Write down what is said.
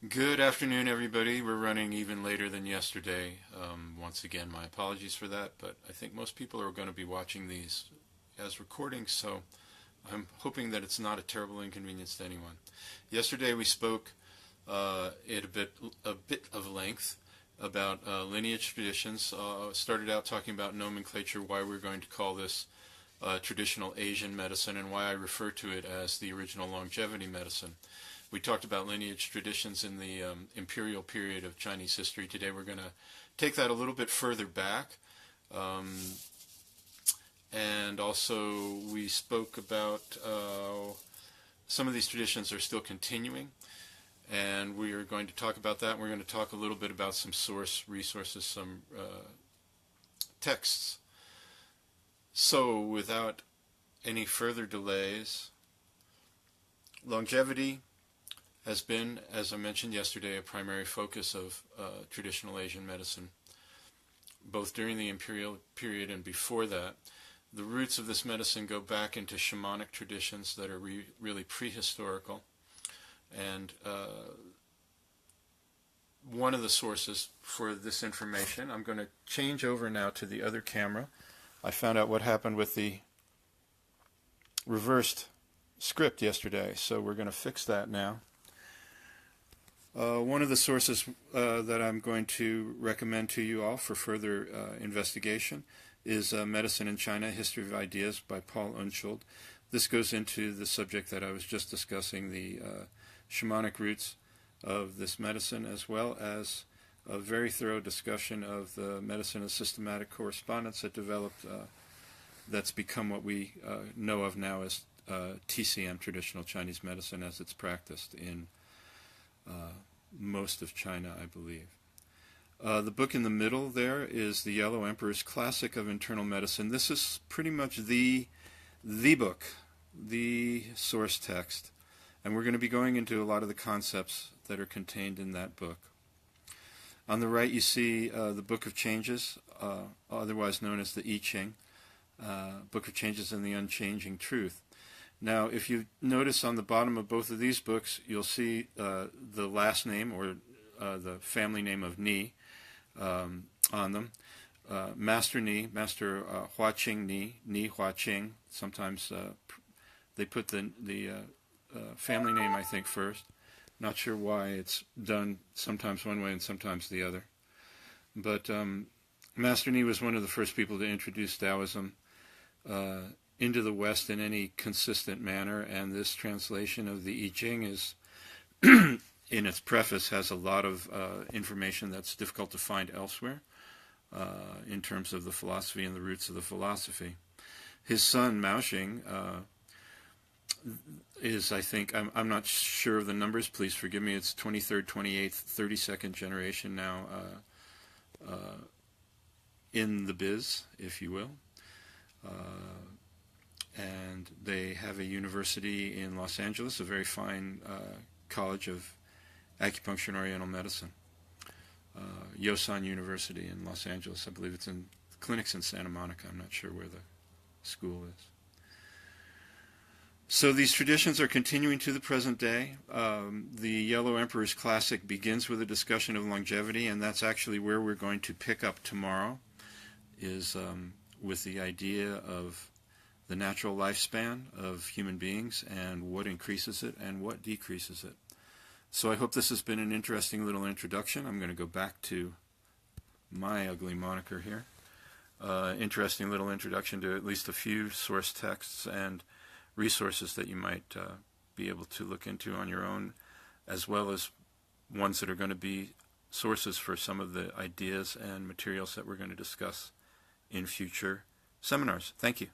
Good afternoon, everybody. We're running even later than yesterday. Once again, my apologies for that, but I think most people are going to be watching these as recordings, so I'm hoping that it's not a terrible inconvenience to anyone. Yesterday we spoke at a bit of length about lineage traditions. Started out talking about nomenclature, why we're going to call this traditional Asian medicine, and why I refer to it as the original longevity medicine. We talked about lineage traditions in the imperial period of Chinese history. Today we're going to take that a little bit further back. And also we spoke about some of these traditions are still continuing. And we are going to talk about that. We're going to talk a little bit about some source resources, some texts. So without any further delays, longevity has been, as I mentioned yesterday, a primary focus of traditional Asian medicine, both during the imperial period and before that. The roots of this medicine go back into shamanic traditions that are really prehistorical. And one of the sources for this information, I'm going to change over now to the other camera. I found out what happened with the reversed script yesterday, so we're going to fix that now. One of the sources that I'm going to recommend to you all for further investigation is Medicine in China, History of Ideas by Paul Unschild. This goes into the subject that I was just discussing, the shamanic roots of this medicine, as well as a very thorough discussion of the medicine of systematic correspondence that developed, that's become what we know of now as TCM, traditional Chinese medicine, as it's practiced in most of China, I believe. The book in the middle there is The Yellow Emperor's Classic of Internal Medicine. This is pretty much the book, the source text, and we're going to be going into a lot of the concepts that are contained in that book. On the right you see the Book of Changes, otherwise known as the I Ching, Book of Changes and the Unchanging Truth. Now, if you notice on the bottom of both of these books, you'll see the last name or the family name of Ni on them. Master Ni, Master Hua Qing Ni, Ni Hua Qing. Sometimes they put the family name, I think, first. Not sure why it's done sometimes one way and sometimes the other. But Master Ni was one of the first people to introduce Taoism into the West in any consistent manner, and this translation of the I Ching is, in its preface, has a lot of information that's difficult to find elsewhere in terms of the philosophy and the roots of the philosophy. His son, Mao Xing, is, I think, I'm not sure of the numbers, please forgive me, it's 23rd, 28th, 32nd generation now in the biz, if you will. And they have a university in Los Angeles, a very fine college of acupuncture and oriental medicine. Yosan University in Los Angeles, I believe it's in clinics in Santa Monica. I'm not sure where the school is. So these traditions are continuing to the present day. The Yellow Emperor's Classic begins with a discussion of longevity, and that's actually where we're going to pick up tomorrow, is with the idea of the natural lifespan of human beings and what increases it and what decreases it. So I hope this has been an interesting little introduction. I'm going to go back to my ugly moniker here. Interesting little introduction to at least a few source texts and resources that you might be able to look into on your own, as well as ones that are going to be sources for some of the ideas and materials that we're going to discuss in future seminars. Thank you.